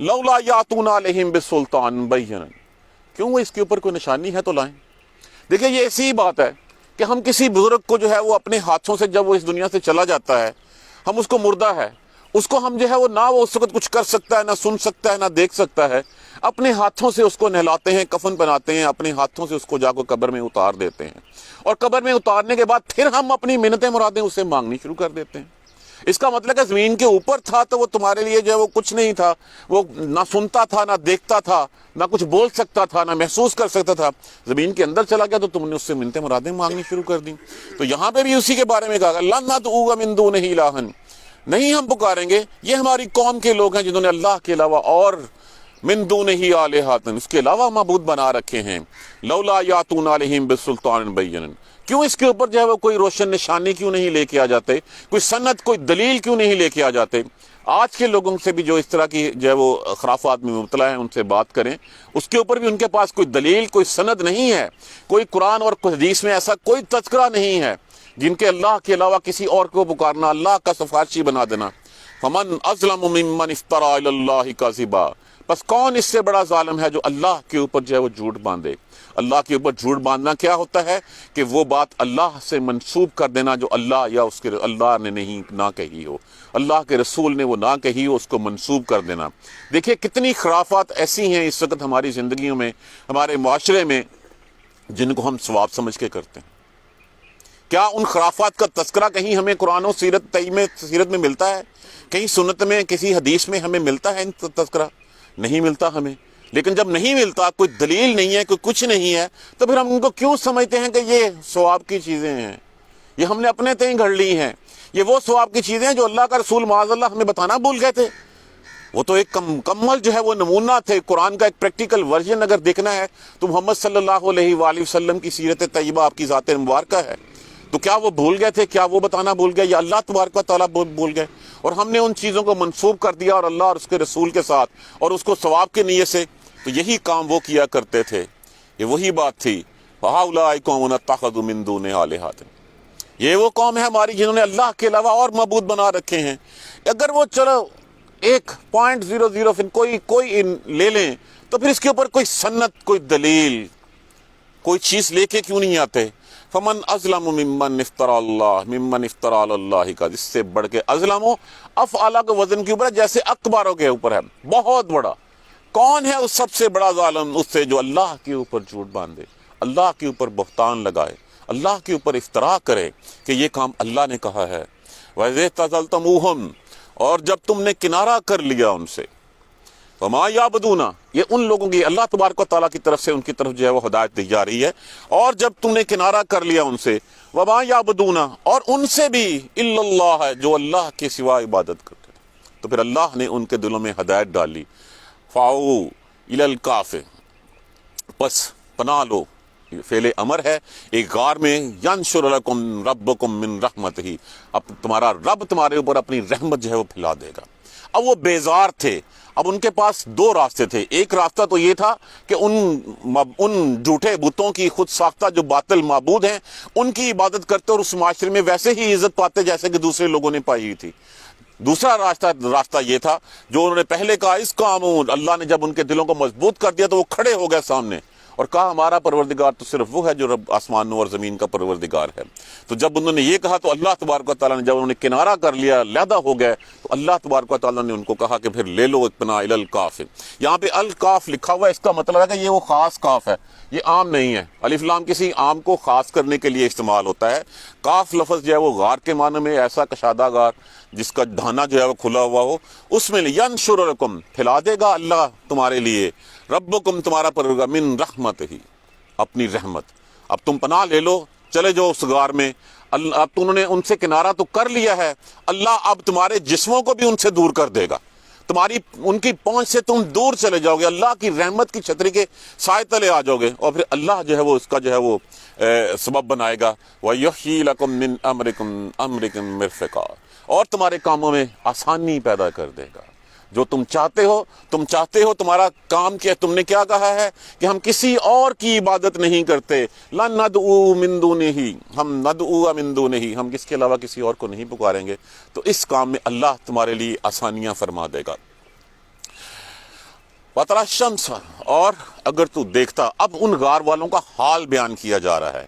لولا یاتون علیہم بسلطان بین، کیوں وہ اس کے اوپر کوئی نشانی ہے تو لائیں۔ دیکھیں یہ ایسی بات ہے کہ ہم کسی بزرگ کو جو ہے وہ اپنے ہاتھوں سے جب وہ اس دنیا سے چلا جاتا ہے، ہم اس کو مردہ ہے، اس کو ہم جو ہے وہ نہ وہ اس وقت کچھ کر سکتا ہے، نہ سن سکتا ہے، نہ دیکھ سکتا ہے، اپنے ہاتھوں سے اس کو نہلاتے ہیں، کفن پہناتے ہیں، اپنے ہاتھوں سے اس کو جا کے قبر میں اتار دیتے ہیں، اور قبر میں اتارنے کے بعد پھر ہم اپنی منتیں مرادیں اس سے مانگنی شروع کر دیتے ہیں۔ اس کا مطلب کہ زمین کے اوپر تھا تو وہ تمہارے لیے جو ہے وہ کچھ نہیں تھا، وہ نہ سنتا تھا، نہ دیکھتا تھا، نہ کچھ بول سکتا تھا، نہ محسوس کر سکتا تھا۔ زمین کے اندر چلا گیا تو تم نے اس سے منتیں مرادیں مانگنی شروع کر دیں۔ تو یہاں پہ بھی اسی کے بارے میں کہا لَن نَدْعُوَ مِن دُونِهِ إِلَٰهًا، نہیں ہم پکاریں گے، یہ ہماری قوم کے لوگ ہیں جنہوں نے اللہ کے علاوہ اور من دونہ آلہۃ، اس کے علاوہ معبود بنا رکھے ہیں۔ لولا یاتون علیہم بسلطان بین، کیوں اس کے اوپر جو ہے وہ کوئی روشن نشانی کیوں نہیں لے کے آ جاتے، کوئی سند، کوئی دلیل کیوں نہیں لے کے آ جاتے۔ آج کے لوگوں سے بھی جو اس طرح کی جو ہے وہ خرافات میں مبتلا ہیں ان سے بات کریں، اس کے اوپر بھی ان کے پاس کوئی دلیل، کوئی سند نہیں ہے، کوئی قرآن اور کوئی حدیث میں ایسا کوئی تذکرہ نہیں ہے جن کے اللہ کے علاوہ کسی اور کو پکارنا، اللہ کا سفارشی بنا دینا۔ فمن اظلم ممن افترى علی اللہ کذبا، بس کون اس سے بڑا ظالم ہے جو اللہ کے اوپر جو ہے وہ جھوٹ باندھے۔ اللہ کے اوپر جھوٹ باندھنا کیا ہوتا ہے کہ وہ بات اللہ سے منسوب کر دینا جو اللہ یا اس کے اللہ نے نہیں نہ کہی ہو، اللہ کے رسول نے وہ نہ کہی ہو، اس کو منسوب کر دینا۔ دیکھیے کتنی خرافات ایسی ہیں اس وقت ہماری زندگیوں میں، ہمارے معاشرے میں، جن کو ہم ثواب سمجھ کے کرتے ہیں۔ کیا ان خرافات کا تذکرہ کہیں ہمیں قرآن و سیرت میں ملتا ہے؟ کہیں سنت میں، کسی حدیث میں ہمیں ملتا ہے ان تذکرہ؟ نہیں ملتا ہمیں۔ لیکن جب نہیں ملتا، کوئی دلیل نہیں ہے، کوئی کچھ نہیں ہے، تو پھر ہم ان کو کیوں سمجھتے ہیں کہ یہ ثواب کی چیزیں ہیں، یہ ہم نے اپنے تئیں گھڑ لی ہیں، یہ وہ ثواب کی چیزیں ہیں جو اللہ کا رسول معاذ اللہ ہمیں بتانا بھول گئے تھے۔ وہ تو ایک مکمل جو ہے وہ نمونہ تھے، قرآن کا ایک پریکٹیکل ورژن اگر دیکھنا ہے تو محمد صلی اللہ علیہ وآلہ وسلم کی سیرت طیبہ، آپ کی ذات مبارکہ ہے۔ تو کیا وہ بھول گئے تھے؟ کیا وہ بتانا بھول گئے، یا اللہ تبارک و تعالیٰ بھول گئے؟ اور ہم نے ان چیزوں کو منسوب کر دیا اور اللہ اور اس کے رسول کے ساتھ، اور اس کو ثواب کے نیت سے۔ تو یہی کام وہ کیا کرتے تھے، یہ وہی بات تھی۔ فَهَؤُلَاءِ قَوْمٌ اتَّخَذُوا مِن دُونِهِ آلِهَةً، یہ وہ قوم ہے ہماری جنہوں نے اللہ کے علاوہ اور معبود بنا رکھے ہیں۔ اگر وہ چلو 1.00 کوئی لے لیں تو پھر اس کے اوپر کوئی سند، کوئی دلیل، کوئی چیز لے کے کیوں نہیں آتے؟ فمن ازلم ممن افترى علی اللہ کا، جس سے بڑھ کے ازلم افعال کے وزن کے اوپر ہے، جیسے اکباروں کے اوپر ہے، بہت بڑا۔ کون ہے اس سب سے بڑا ظالم؟ اس سے جو اللہ کے اوپر جھوٹ باندھے، اللہ کے اوپر بہتان لگائے، اللہ کے اوپر افتراء کرے کہ یہ کام اللہ نے کہا ہے۔ وَإِذِ اعْتَزَلْتُمُوهُمْ، اور جب تم نے کنارہ کر لیا ان سے، وَمَا يَعْبُدُونَ، یہ ان لوگوں کی اللہ تبارک و تعالیٰ کی طرف سے ان کی طرف جو ہے وہ ہدایت دی جا رہی ہے، اور جب تم نے کنارہ کر لیا ان سے، وَمَا يَعْبُدُونَ، اور ان سے بھی إِلَّا اللَّهَ، جو اللہ کے سوا عبادت کرتے تھے، تو پھر اللہ نے ان کے دلوں میں ہدایت ڈالی۔ فَعُوا إِلَى الْكَافِ، پس پناہ لو، فعل امر ہے، ایک غار میں، يَنشُرُ لَكُمْ رَبُّكُمْ مِنْ رَحْمَتِهِ، اب تمہارا رب تمہارے اوپر اپنی رحمت جو ہے وہ پھیلا دے گا۔ اب وہ بیزار تھے، اب ان کے پاس دو راستے تھے۔ ایک راستہ تو یہ تھا کہ ان جھوٹے بتوں کی خود ساختہ جو باطل معبود ہیں ان کی عبادت کرتے اور اس معاشرے میں ویسے ہی عزت پاتے جیسے کہ دوسرے لوگوں نے پائی ہوئی تھی۔ دوسرا راستہ یہ تھا جو انہوں نے پہلے کہا، اس کام اللہ نے جب ان کے دلوں کو مضبوط کر دیا تو وہ کھڑے ہو گئے سامنے اور کہا ہمارا پروردگار تو صرف وہ ہے جو رب آسمانوں اور زمین کا پروردگار ہے۔ تو جب انہوں نے یہ کہا تو اللہ تبارک و تعالیٰ نے، جب انہوں نے کنارہ کر لیا، علیحدہ ہو گئے، تو اللہ تبارک و تعالیٰ نے ان کو کہا کہ پھر لے لو پناہ الی الکاف۔ یہاں پہ الکاف لکھا ہوا ہے، اس کا مطلب ہے کہ یہ وہ خاص کاف ہے، یہ عام نہیں ہے۔ الف لام کسی عام کو خاص کرنے کے لیے استعمال ہوتا ہے۔ کاف لفظ جو ہے وہ غار کے معنی میں، ایسا کشادہ غار جس کا دھانا جو ہے وہ کھلا ہوا ہو، اس میں ینشر لکم، پھیلا دے گا اللہ تمہارے لیے، ربکم تمہارا پروردگار، من رحمت ہی، اپنی رحمت۔ اب تم پناہ لے لو، چلے جاؤ اس غار میں۔ اب تو انہوں نے ان سے کنارہ تو کر لیا ہے، اللہ اب تمہارے جسموں کو بھی ان سے دور کر دے گا، تمہاری ان کی پہنچ سے تم دور چلے جاؤ گے، اللہ کی رحمت کی چھتری کے سائے تلے آ جاؤ گے، اور پھر اللہ جو ہے وہ اس کا جو ہے وہ سبب بنائے گا۔ وَيُحْيِي لَكُم مِّنْ أَمْرِكُمْ مِرْفَقًا، اور تمہارے کاموں میں آسانی پیدا کر دے گا۔ جو تم چاہتے ہو تمہارا کام کیا، تم نے کیا کہا ہے کہ ہم کسی اور کی عبادت نہیں کرتے، لَن نَدْعُو مِن دُونِهِ، ہم ندعو من دونہی، ہم کس کے علاوہ کسی اور کو نہیں پکاریں گے۔ تو اس کام میں اللہ تمہارے لیے آسانیاں فرما دے گا۔ وترى الشمس، اور اگر تو دیکھتا، اب ان غار والوں کا حال بیان کیا جا رہا ہے.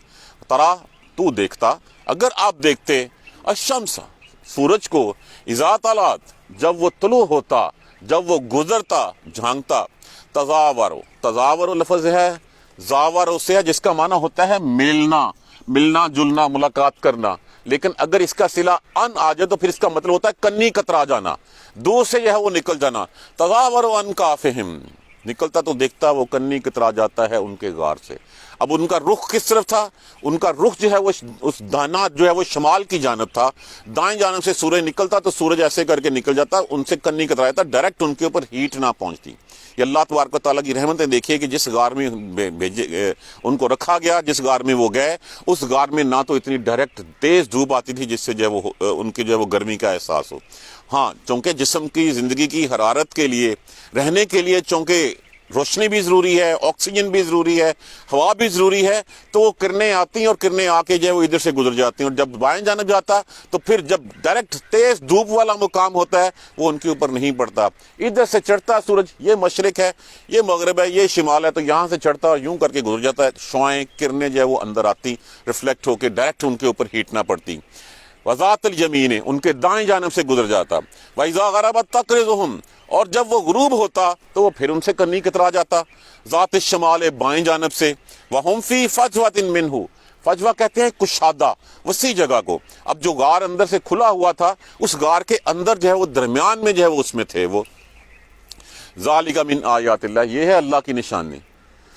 ترا، تو دیکھتا، اگر آپ دیکھتے، الشمس، سورج کو، اذا طلعت، جب وہ طلوع ہوتا، جب وہ گزرتا، جھانکتا، تزاورو، تزاورو لفظ ہے زاورو سے ہے، جس کا معنی ہوتا ہے ملنا، ملنا جلنا، ملاقات کرنا. لیکن اگر اس کا صلہ ان آ جائے تو پھر اس کا مطلب ہوتا ہے کنی کترا جانا، دور سے جو ہے وہ نکل جانا. تزاورو ان کافہم، نکلتا تو دیکھتا وہ کنی کترا جاتا ہے ان کے غار سے. اب ان کا رخ کس طرف تھا؟ ان کا رخ جو ہے وہ اس دانا جو ہے وہ شمال کی جانب تھا. دائیں جانب سے سورج نکلتا تو سورج ایسے کر کے نکل جاتا، ان سے کنی کترا جاتا، ڈائریکٹ ان کے اوپر ہیٹ نہ پہنچتی. یہ اللہ تبارک و تعالیٰ کی رحمت ہے. دیکھیے کہ جس غار میں بھیجے ان کو رکھا گیا، جس غار میں وہ گئے، اس غار میں نہ تو اتنی ڈائریکٹ تیز دھوپ آتی تھی جس سے جو ہے وہ ان کی جو ہے وہ گرمی کا احساس ہو. ہاں، چونکہ جسم کی زندگی کی حرارت کے لیے، رہنے کے لیے، چونکہ روشنی بھی ضروری ہے، آکسیجن بھی ضروری ہے، ہوا بھی ضروری ہے، تو وہ کرنیں آتی ہیں اور کرنیں آ کے جو ہے وہ ادھر سے گزر جاتی ہیں. اور جب بائیں جانب جاتا تو پھر جب ڈائریکٹ تیز دھوپ والا مقام ہوتا ہے وہ ان کے اوپر نہیں پڑتا. ادھر سے چڑھتا سورج، یہ مشرق ہے، یہ مغرب ہے، یہ شمال ہے، تو یہاں سے چڑھتا اور یوں کر کے گزر جاتا ہے. شعائیں، کرنیں جو ہے وہ اندر آتی، ریفلیکٹ ہو کے ڈائریکٹ ان کے اوپر ہیٹ نہ پڑتی. وذات الیمین، ان کے دائیں جانب سے گزر جاتا. وَإِذَا غَرَبَتْ تَقْرِضُهُمْ، اور جب وہ غروب ہوتا تو وہ پھر ان سے کنی کترا جاتا. ذات الشمال، بائیں جانب سے. وَهُمْ فِي فَجْوَةٍ مِّنْهُ، فجوہ کہتے ہیں کشادہ، وسیع جگہ کو. اب جو غار اندر سے کھلا ہوا تھا، اس غار کے اندر جو ہے وہ درمیان میں جو ہے وہ اس میں تھے وہ. ذَلِكَ مِنْ آیات اللہ، یہ ہے اللہ کی نشانی.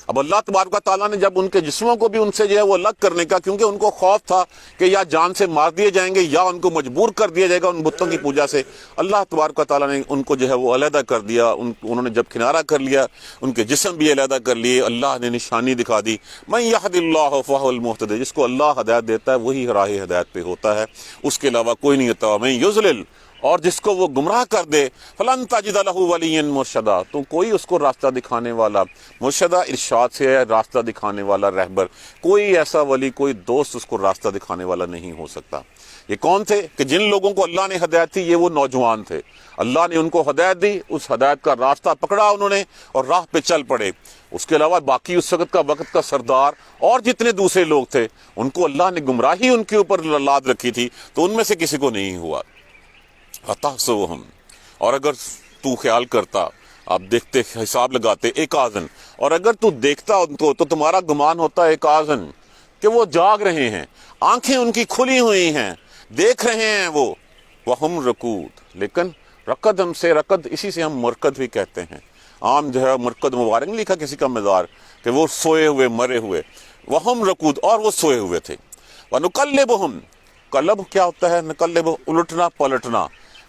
اب اللہ تبارک و تعالیٰ نے جب ان کے جسموں کو بھی ان سے جو ہے وہ الگ کرنے کا، کیونکہ ان کو خوف تھا کہ یا جان سے مار دیے جائیں گے یا ان کو مجبور کر دیا جائے گا ان بتوں کی پوجا سے، اللہ تبارک و تعالیٰ نے ان کو جو ہے وہ علیحدہ کر دیا. انہوں نے جب کنارہ کر لیا، ان کے جسم بھی علیحدہ کر لیے، اللہ نے نشانی دکھا دی. مَن يَهْدِ اللَّهُ فَهُوَ الْمُهْتَدِ، جس کو اللہ ہدایت دیتا ہے وہی راہ ہدایت پہ ہوتا ہے، اس کے علاوہ کوئی نہیں ہوتا. مَن يُضْلِلْ، اور جس کو وہ گمراہ کر دے، فلن تجد له ولیا مرشدا، تو کوئی اس کو راستہ دکھانے والا، مرشدہ ارشاد سے ہے، راستہ دکھانے والا، رہبر، کوئی ایسا ولی، کوئی دوست اس کو راستہ دکھانے والا نہیں ہو سکتا. یہ کون تھے کہ جن لوگوں کو اللہ نے ہدایت دی؟ یہ وہ نوجوان تھے. اللہ نے ان کو ہدایت دی، اس ہدایت کا راستہ پکڑا انہوں نے اور راہ پہ چل پڑے. اس کے علاوہ باقی اس وقت کا سردار اور جتنے دوسرے لوگ تھے، ان کو اللہ نے گمراہی ان کے اوپر لاد رکھی تھی، تو ان میں سے کسی کو نہیں ہوا. اتحسبهم، اور اگر تو خیال کرتا، آپ دیکھتے، حساب لگاتے، ایک آزن، اور اگر تو دیکھتا ان کو تو تمہارا گمان ہوتا ایک آزن کہ وہ جاگ رہے ہیں، آنکھیں ان کی کھلی ہوئی ہیں، دیکھ رہے ہیں وہ. وہم رکود، لیکن رکد، ہم سے رکد، اسی سے ہم مرکد بھی کہتے ہیں. عام جو ہے مرکد مبارک نہیں لکھا کسی کا مزار کہ وہ سوئے ہوئے، مرے ہوئے. وہم رکود، اور وہ سوئے ہوئے تھے. ونقلبهم، قلب کیا ہوتا ہے؟ نقلب، الٹنا پلٹنا،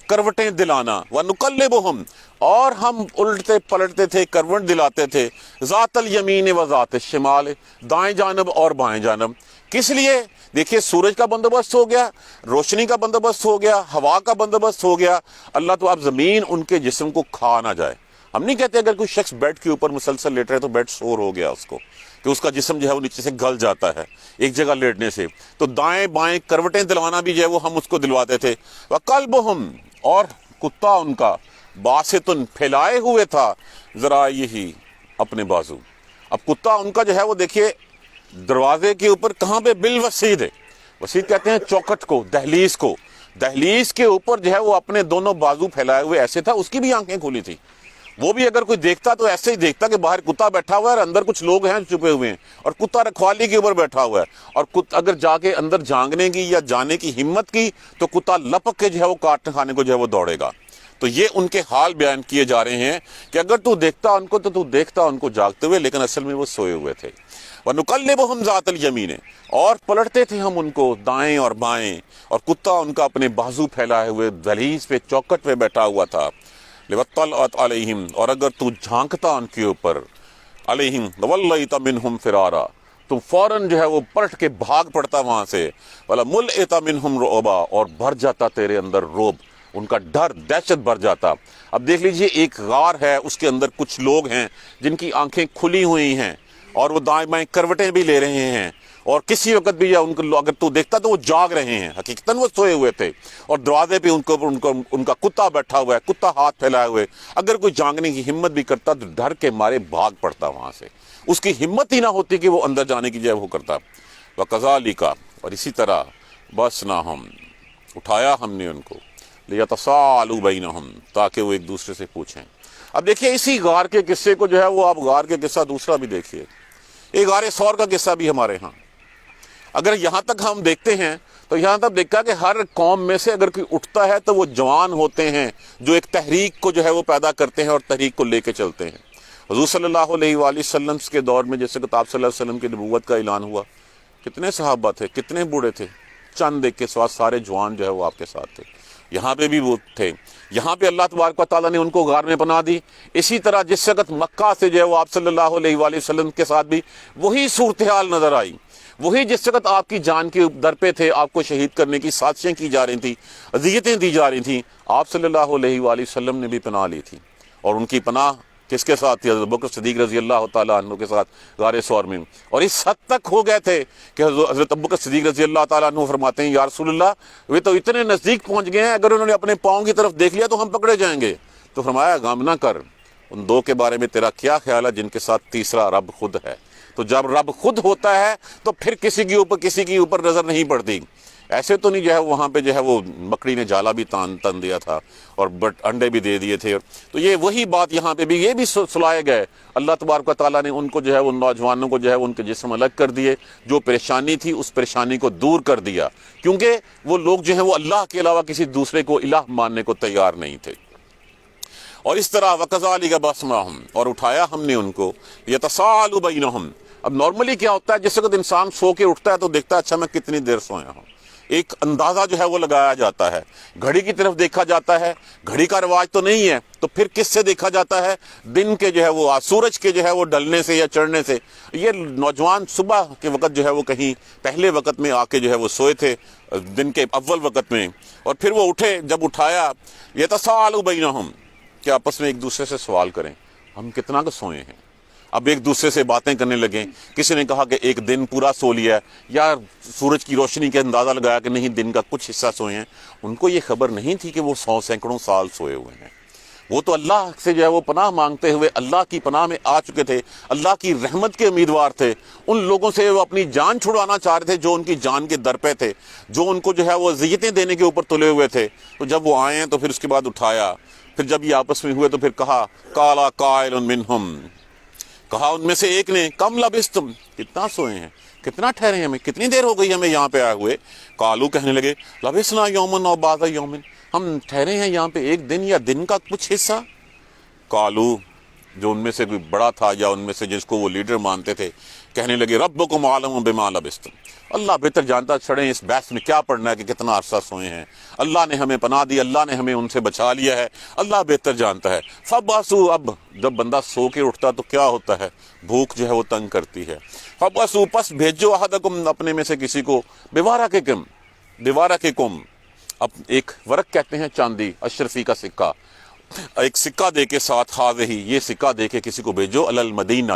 کروٹیں دلانا. وَنُقَلِّبُهُمْ، اور ہم الٹتے پلٹتے تھے، کروٹ دلاتے تھے. ذات الیمین و ذات الشمال، دائیں جانب اور بائیں جانب. کس لیے؟ دیکھیے، سورج کا بندوبست ہو گیا، روشنی کا بندوبست ہو گیا، ہوا کا بندوبست ہو گیا. اللہ تو اب زمین ان کے جسم کو کھا نہ جائے. ہم نہیں کہتے اگر کوئی شخص بیڈ کے اوپر مسلسل لیٹ رہے تو بیڈ سور ہو گیا اس کو، کہ اس کا جسم جو ہے وہ نیچے سے گل جاتا ہے ایک جگہ لیٹنے سے. تو دائیں بائیں کروٹیں دلوانا بھی جو ہے وہ ہم اس کو دلواتے تھے. وَقَلْبُهُمْ، اور کتا ان کا، باسطن، پھیلائے ہوئے تھا، ذرا یہی اپنے بازو. اب کتا ان کا جو ہے وہ دیکھیے دروازے کے اوپر کہاں پہ؟ بالوسید ہے. وسید کہتے ہیں چوکٹ کو، دہلیز کو. دہلیز کے اوپر جو ہے وہ اپنے دونوں بازو پھیلائے ہوئے ایسے تھا. اس کی بھی آنکھیں کھلی تھی. وہ بھی اگر کوئی دیکھتا تو ایسے ہی دیکھتا کہ باہر کتا بیٹھا ہوا ہے اور اندر کچھ لوگ ہیں چھپے ہوئے ہیں، اور کتا رکھوالی کے اوپر بیٹھا ہوا ہے. اور اگر جا کے اندر جھانکنے کی یا جانے کی ہمت کی تو کتا لپک کے جو ہے وہ کاٹنے کھانے کو جو ہے وہ دوڑے گا. تو یہ ان کے حال بیان کیے جا رہے ہیں کہ اگر تو دیکھتا ان کو تو تو دیکھتا ان کو جاگتے ہوئے، لیکن اصل میں وہ سوئے ہوئے تھے. وَنُقَلِّبُهُمْ ذَاتَ الْيَمِينِ، اور پلٹتے تھے ہم ان کو دائیں اور بائیں، اور کتا ان کا اپنے بازو پھیلائے ہوئے دہلیز پہ، چوکٹ پہ بیٹھا ہوا تھا. لِوَطَّلْعَتْ عَلَيْهِمْ، اور اگر تو جھانکتا ان کے اوپر، علیہم لَوَلَّيْتَ مِنْهُمْ فِرَارًا، تو فوراً جو ہے وہ پلٹ کے بھاگ پڑتا وہاں سے. وَلَمُلْئِتَ مِنْهُمْ رُعْبًا، اور بھر جاتا تیرے اندر روب، ان کا ڈر، دہشت بھر جاتا. اب دیکھ لیجئے، ایک غار ہے، اس کے اندر کچھ لوگ ہیں جن کی آنکھیں کھلی ہوئی ہیں اور وہ دائیں بائیں کروٹیں بھی لے رہے ہیں. اور کسی وقت بھی یا ان کو اگر تو دیکھتا تو وہ جاگ رہے ہیں، حقیقتاً وہ سوئے ہوئے تھے، اور دروازے پہ ان کا کتا بیٹھا ہوا ہے، کتا ہاتھ پھیلائے ہوئے، اگر کوئی جانگنے کی ہمت بھی کرتا تو ڈر کے مارے بھاگ پڑتا وہاں سے، اس کی ہمت ہی نہ ہوتی کہ وہ اندر جانے کی وہ کرتا۔ وَكَذَلِكَ، اور اسی طرح بَعَثْنَاهُمْ، اٹھایا ہم نے ان کو، لِيَتَسَاءَلُوا بَيْنَهُمْ، تاکہ وہ ایک دوسرے سے پوچھیں۔ اب دیکھیے اسی غار کے قصے کو جو ہے وہ آپ غار کے قصہ دوسرا بھی دیکھیے، ایک غار ثور کا قصہ بھی ہمارے ہاں، اگر یہاں تک ہم دیکھتے ہیں تو یہاں تک دیکھا کہ ہر قوم میں سے اگر کوئی اٹھتا ہے تو وہ جوان ہوتے ہیں جو ایک تحریک کو جو ہے وہ پیدا کرتے ہیں اور تحریک کو لے کے چلتے ہیں۔ حضور صلی اللہ علیہ وآلہ وسلم کے دور میں جیسے کہ آپ صلی اللہ علیہ وسلم کی نبوت کا اعلان ہوا، کتنے صحابہ تھے، کتنے بوڑھے تھے، چند ایک کے ساتھ سارے جوان جو ہے وہ آپ کے ساتھ تھے۔ یہاں پہ بھی وہ تھے، یہاں پہ اللہ تبارک و تعالیٰ نے ان کو غار میں پناہ دی۔ اسی طرح جس وقت مکہ سے جو ہے وہ آپ صلی اللہ علیہ وآلہ وسلم کے ساتھ بھی وہی صورتحال نظر آئی، وہی جس وقت آپ کی جان کے در پہ تھے، آپ کو شہید کرنے کی سازشیں کی جا رہی تھیں، اذیتیں دی جا رہی تھیں، آپ صلی اللہ علیہ وآلہ وسلم نے بھی پناہ لی تھی، اور ان کی پناہ کس کے ساتھ تھی؟ حضرت ابوبکر صدیق رضی اللہ تعالیٰ عنہ کے ساتھ غار ثور میں، اور اس حد تک ہو گئے تھے کہ حضرت ابوبکر صدیق رضی اللہ تعالیٰ عنہ فرماتے ہیں یا رسول اللہ وہ تو اتنے نزدیک پہنچ گئے ہیں، اگر انہوں نے اپنے پاؤں کی طرف دیکھ لیا تو ہم پکڑے جائیں گے۔ تو فرمایا غم نہ کر، ان دو کے بارے میں تیرا کیا خیال ہے جن کے ساتھ تیسرا رب خود ہے؟ تو جب رب خود ہوتا ہے تو پھر کسی کے اوپر نظر نہیں پڑتی۔ ایسے تو نہیں جو ہے وہاں پہ جو ہے وہ مکڑی نے جالا بھی تن دیا تھا اور انڈے بھی دے دیے تھے، تو یہ وہی بات یہاں پہ بھی، یہ بھی سلائے گئے۔ اللہ تبارک و تعالیٰ نے ان کو جو ہے ان نوجوانوں کو جو ہے ان کے جسم الگ کر دیے، جو پریشانی تھی اس پریشانی کو دور کر دیا، کیونکہ وہ لوگ جو ہیں وہ اللہ کے علاوہ کسی دوسرے کو الہ ماننے کو تیار نہیں تھے۔ اور اس طرح وَكَذَلِكَ بَعَثْنَاهُمْ، اور اٹھایا ہم نے ان کو، يَتَسَاءَلُوا بَيْنَهُمْ۔ اب نارملی کیا ہوتا ہے جس وقت انسان سو کے اٹھتا ہے تو دیکھتا ہے اچھا میں کتنی دیر سویا ہوں، ایک اندازہ جو ہے وہ لگایا جاتا ہے، گھڑی کی طرف دیکھا جاتا ہے، گھڑی کا رواج تو نہیں ہے تو پھر کس سے دیکھا جاتا ہے؟ دن کے جو ہے وہ سورج کے جو ہے وہ ڈھلنے سے یا چڑھنے سے۔ یہ نوجوان صبح کے وقت جو ہے وہ کہیں پہلے وقت میں آ کے جو ہے وہ سوئے تھے دن کے اول وقت میں، اور پھر وہ اٹھے، جب اٹھایا يَتَسَاءَلُوا بَيْنَهُمْ، کہ آپس میں ایک دوسرے سے سوال کریں ہم کتنا کا سوئے ہیں۔ اب ایک دوسرے سے باتیں کرنے لگیں، کسی نے کہا کہ ایک دن پورا سو لیا ہے، یا سورج کی روشنی کے اندازہ لگایا کہ نہیں دن کا کچھ حصہ سوئے ہیں۔ ان کو یہ خبر نہیں تھی کہ وہ 100 سینکڑوں سال سوئے ہوئے ہیں، وہ تو اللہ سے جو ہے وہ پناہ مانگتے ہوئے اللہ کی پناہ میں آ چکے تھے، اللہ کی رحمت کے امیدوار تھے، ان لوگوں سے وہ اپنی جان چھڑوانا چاہ رہے تھے جو ان کی جان کے در پہ تھے، جو ان کو جو ہے وہ اذیتیں دینے کے اوپر تلے ہوئے تھے۔ تو جب وہ آئے ہیں تو پھر اس کے بعد اٹھایا، پھر جب یہ آپس میں ہوئے تو پھر کہا قال قائل منہم، کہا ان میں سے ایک نے کم لبستم، کتنا سوئے ہیں، کتنا ٹھہرے ہیں، ہمیں کتنی دیر ہو گئی ہمیں یہاں پہ آئے ہوئے؟ قالو، کہنے لگے لبسنا یومن او بعض یومن، ہم ٹھہرے ہیں یہاں پہ ایک دن یا دن کا کچھ حصہ۔ قالو، جو ان میں سے کوئی بڑا تھا یا ان میں سے جس کو وہ لیڈر مانتے تھے، کہنے لگے ربکم عالم بما لبستم، اللہ بہتر جانتا، چھڑیں اس بحث میں کیا پڑھنا ہے کہ کتنا عرصہ سوئے ہیں، اللہ نے ہمیں پناہ دی، اللہ نے ہمیں ان سے بچا لیا ہے، اللہ بہتر جانتا ہے۔ فبعثوا، اب جب بندہ سو کے اٹھتا تو کیا ہوتا ہے؟ بھوک جو ہے وہ تنگ کرتی ہے۔ فبعثوا، پس بھیجو احدکم، اپنے میں سے کسی کو، بورقکم، اب ایک ورق کہتے ہیں چاندی اشرفی کا سکہ، ایک سکہ دے کے ساتھ، ہاذہ، یہ سکہ دے کے کسی کو بھیجو، علی المدینہ،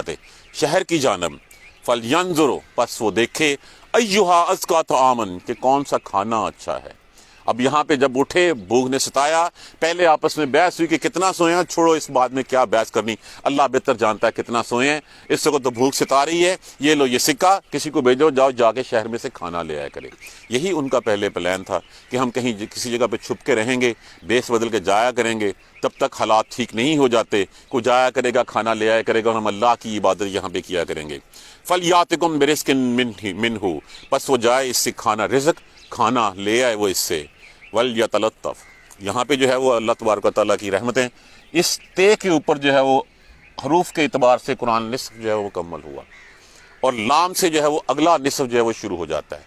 شہر کی جانب، فلینظروا، پس وہ دیکھے، ایھا ازکیٰ طعاما، کہ کون سا کھانا اچھا ہے۔ اب یہاں پہ جب اٹھے، بھوک نے ستایا، پہلے آپس میں بحث ہوئی کہ کتنا سوئے ہیں، چھوڑو اس بات میں کیا بحث کرنی، اللہ بہتر جانتا ہے کتنا سوئے ہیں، اس وقت تو بھوک ستا رہی ہے، یہ لو یہ سکہ، کسی کو بھیجو، جاؤ جا کے شہر میں سے کھانا لے آیا کرے۔ یہی ان کا پہلے پلان تھا کہ ہم کہیں کسی جگہ پہ چھپ کے رہیں گے، بیس بدل کے جایا کریں گے، تب تک حالات ٹھیک نہیں ہو جاتے، کوئی جایا کرے گا، کھانا لے آیا کرے گا، اور ہم اللہ کی عبادت یہاں پہ کیا کریں گے۔ فَلْيَأْتِكُمْ بِرِزْقٍ مِّنْهُ، پس وہ جائے اس سے کھانا، رزق کھانا لے آئے وہ اس سے۔ وَلْيَتَلَطَّفْ، یہاں پہ جو ہے وہ اللہ تبارک و تعالیٰ کی رحمتیں، اس تے کے اوپر جو ہے وہ حروف کے اعتبار سے قرآن نصف جو ہے وہ مکمل ہوا، اور لام سے جو ہے وہ اگلا نصف جو ہے وہ شروع ہو جاتا ہے۔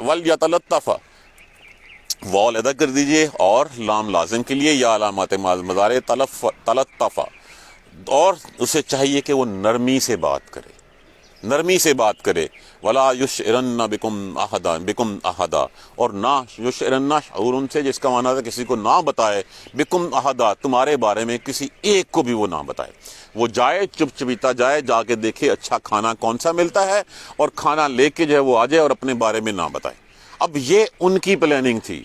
وَلْيَتَلَطَّفْ، وال ادا کر دیجئے، اور لام لازم کے لیے یا علامات مضارع تلطف، اور اسے چاہیے کہ وہ نرمی سے بات کرے، نرمی سے بات کرے، ولا یشعرن بکم احدا، اور نہ یشعرن شعور ان سے، جس کا معنی ہے کسی کو نہ بتائے، بکم احدا تمہارے بارے میں کسی ایک کو بھی وہ نہ بتائے، وہ جائے چپ چپیتا جائے، جا کے دیکھے اچھا کھانا کون سا ملتا ہے اور کھانا لے کے جو ہے وہ آ جائے اور اپنے بارے میں نہ بتائے۔ اب یہ ان کی پلاننگ تھی،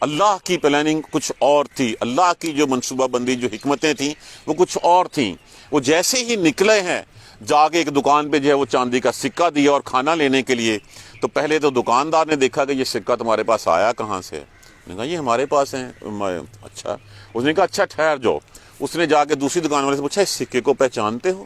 اللہ کی پلاننگ کچھ اور تھی، اللہ کی جو منصوبہ بندی جو حکمتیں تھیں وہ کچھ اور تھیں۔ وہ جیسے ہی نکلے ہیں، جا کے ایک دکان پہ جو ہے وہ چاندی کا سکہ دیا اور کھانا لینے کے لیے، تو پہلے تو دکاندار نے دیکھا کہ یہ سکہ تمہارے پاس آیا کہاں سے؟ نے کہا یہ ہمارے پاس ہیں۔ اچھا، اس نے کہا اچھا ٹھہر جاؤ۔ اس نے جا کے دوسری دکان والے سے پوچھا اس سکے کو پہچانتے ہو؟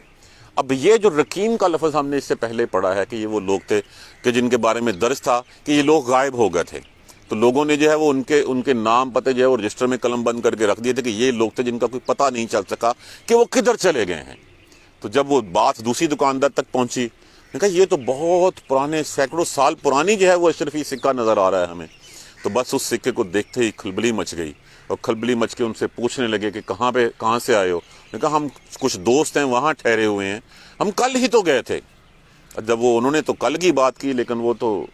اب یہ جو رقیم کا لفظ ہم نے اس سے پہلے پڑھا ہے کہ یہ وہ لوگ تھے کہ جن کے بارے میں درج تھا کہ یہ لوگ غائب ہو گئے تھے، تو لوگوں نے جو ہے وہ ان کے نام پتے جو ہے وہ رجسٹر میں قلم بند کر کے رکھ دیے تھے کہ یہ لوگ تھے جن کا کوئی پتہ نہیں چل سکا کہ وہ کدھر چلے گئے ہیں۔ تو جب وہ بات دوسری دکاندار تک پہنچی، نے کہا یہ تو بہت پرانے سینکڑوں سال پرانی جو ہے وہ اشرفی سکہ نظر آ رہا ہے ہمیں۔ تو بس اس سکے کو دیکھتے ہی کھلبلی مچ گئی، اور کھلبلی مچ کے ان سے پوچھنے لگے کہ کہاں سے آئے ہو؟ نے کہا ہم کچھ دوست ہیں وہاں ٹھہرے ہوئے ہیں، ہم کل ہی تو گئے تھے۔ جب وہ انہوں نے تو کل کی بات کی، لیکن وہ تو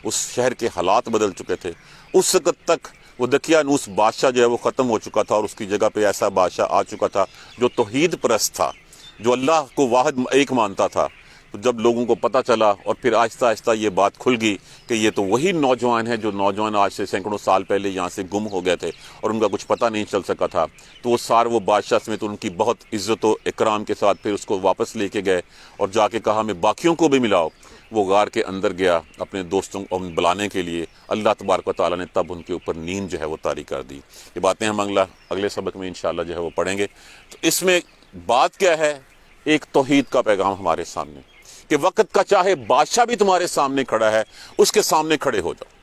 اس شہر کے حالات بدل چکے تھے۔ اس وقت تک وہ دقیانوس بادشاہ جو ہے وہ ختم ہو چکا تھا، اور اس کی جگہ پہ ایسا بادشاہ آ چکا تھا جو توحید پرست تھا، جو اللہ کو واحد ایک مانتا تھا۔ تو جب لوگوں کو پتہ چلا اور پھر آہستہ آہستہ یہ بات کھل گئی کہ یہ تو وہی نوجوان ہیں جو نوجوان آج سے سینکڑوں سال پہلے یہاں سے گم ہو گئے تھے اور ان کا کچھ پتہ نہیں چل سکا تھا، تو وہ بادشاہ سمیت ان کی بہت عزت و اکرام کے ساتھ پھر اس کو واپس لے کے گئے اور جا کے کہا ہمیں باقیوں کو بھی ملاؤ۔ وہ غار کے اندر گیا اپنے دوستوں کو بلانے کے لیے، اللہ تبارک و تعالیٰ نے تب ان کے اوپر نیند جو ہے وہ طاری کر دی۔ یہ باتیں ہم اگلے سبق میں انشاءاللہ جو ہے وہ پڑھیں گے۔ تو اس میں بات کیا ہے؟ ایک توحید کا پیغام ہمارے سامنے کہ وقت کا چاہے بادشاہ بھی تمہارے سامنے کھڑا ہے، اس کے سامنے کھڑے ہو جاؤ۔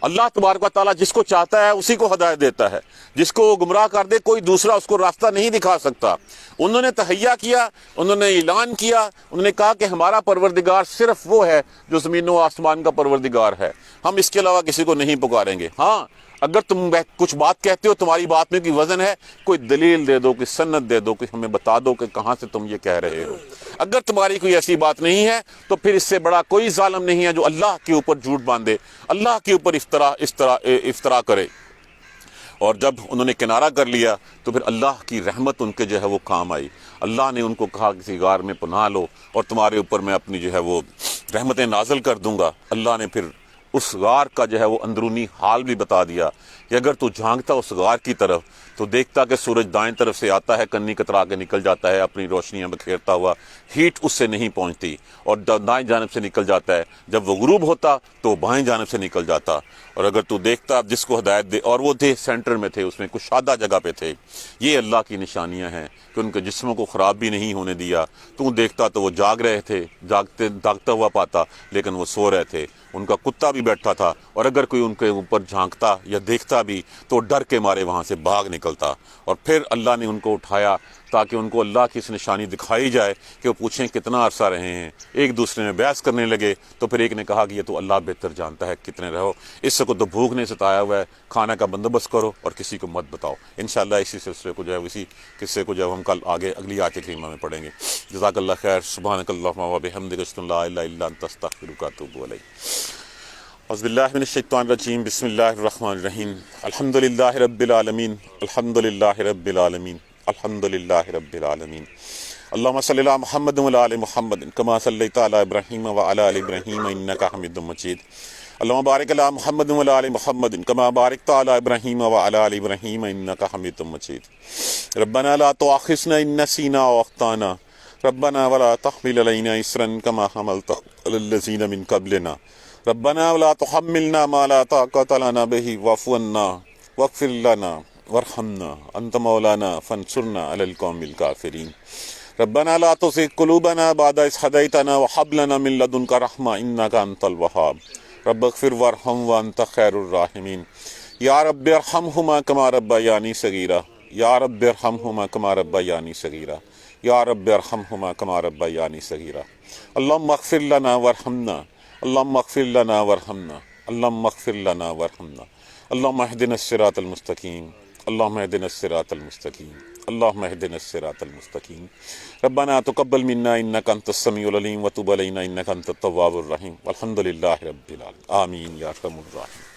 اللہ تبارک و تعالیٰ جس کو چاہتا ہے اسی کو ہدایت دیتا ہے، جس کو وہ گمراہ کر دے کوئی دوسرا اس کو راستہ نہیں دکھا سکتا۔ انہوں نے تہیہ کیا، انہوں نے اعلان کیا، انہوں نے کہا کہ ہمارا پروردگار صرف وہ ہے جو زمین و آسمان کا پروردگار ہے، ہم اس کے علاوہ کسی کو نہیں پکاریں گے۔ ہاں اگر تم کچھ بات کہتے ہو، تمہاری بات میں کوئی وزن ہے، کوئی دلیل دے دو، کوئی سند دے دو، کوئی ہمیں بتا دو کہ کہاں سے تم یہ کہہ رہے ہو۔ اگر تمہاری کوئی ایسی بات نہیں ہے تو پھر اس سے بڑا کوئی ظالم نہیں ہے جو اللہ کے اوپر جھوٹ باندھے، اللہ کے اوپر افطرا کرے۔ اور جب انہوں نے کنارہ کر لیا تو پھر اللہ کی رحمت ان کے جو ہے وہ کام آئی۔ اللہ نے ان کو کہا کسی غار میں پناہ لو اور تمہارے اوپر میں اپنی جو ہے وہ رحمتیں نازل کر دوں گا۔ اللہ نے پھر اس غار کا جو ہے وہ اندرونی حال بھی بتا دیا کہ اگر تو جھانکتا اس غار کی طرف تو دیکھتا کہ سورج دائیں طرف سے آتا ہے، کنی کترا کے نکل جاتا ہے اپنی روشنیاں بکھیرتا ہوا، ہیٹ اس سے نہیں پہنچتی، اور دائیں جانب سے نکل جاتا ہے، جب وہ غروب ہوتا تو بائیں جانب سے نکل جاتا۔ اور اگر تو دیکھتا جس کو ہدایت دے، اور وہ تھے سینٹر میں تھے، اس میں کشادہ جگہ پہ تھے۔ یہ اللہ کی نشانیاں ہیں کہ ان کے جسموں کو خراب بھی نہیں ہونے دیا۔ تو دیکھتا تو وہ جاگ رہے تھے، جاگتا ہوا پاتا، لیکن وہ سو رہے تھے۔ ان کا کتا بھی بیٹھا تھا، اور اگر کوئی ان کے اوپر جھانکتا یا دیکھتا بھی تو ڈر کے مارے وہاں سے بھاگ نکلتا۔ اور پھر اللہ نے ان کو اٹھایا تاکہ ان کو اللہ کی اس نشانی دکھائی جائے کہ وہ پوچھیں کتنا عرصہ رہے ہیں۔ ایک دوسرے میں بحث کرنے لگے تو پھر ایک نے کہا کہ یہ تو اللہ بہتر جانتا ہے کتنے رہو، اس کو تو بھوک نے ستایا ہوا ہے، کھانا کا بندوبست کرو اور کسی کو مت بتاؤ۔ انشاءاللہ اسی سلسلے کو جو ہے اسی قصے کو جو ہم کل آگے اگلی آیت کریمہ میں پڑھیں گے۔ جزاک اللہ خیر۔ سبحانک اللہم و بحمدک، اشہد ان لا الہ الا انت، استغفرک و اتوب الیک۔ اعوذ باللہ من الشیطان الرجیم، بسم اللہ الرحمن الرحیم۔ الحمدللہ رب العالمین، الحمدللہ رب العالمین، الحمدللہ رب العالمین۔ اللہم صلی علی محمد وعلی آل محمد کما صلیت علی ابراہیم وعلی آل ابراہیم انک حمید مجید۔ اللہم بارک علی محمد وعلی آل محمد کما بارکت علی ابراہیم وعلی آل ابراہیم انک حمید مجید۔ ربنا لا تؤاخذنا ان نسینا او اخطانا، ربنا ولا تحمل علینا اصرا کما حملت علی الذین من قبلنا، ربنا ولا تحملنا ما لا طاقة لنا به واعف عنا واغفر لنا وارحمنا انت مولانا فانصرنا على القوم الكافرين، ربنا لا تزغ قلوبنا بعد إذ هديتنا وهب لنا من لدنك رحمة إنك أنت الوهاب، رب اغفر وارحم وأنت خير الراحمين، يا رب ارحمهما كما ربياني صغيرا، يا رب ارحمهما كما ربياني صغيرا، يا رب ارحمهما كما ربياني صغيرا، اللهم اغفر لنا وارحمنا، اللهم اغفر لنا وارحمنا، اللهم اغفر لنا وارحمنا، اللهم اهدنا الصراط المستقيم، اللهم اهدنا الصراط المستقيم اللهم اهدنا الصراط المستقيم ربنا تقبل منا انك انت السميع العليم وتب علينا انك انت التواب الرحيم والحمد لله رب العالمين آمين یا ارحم الراحمین.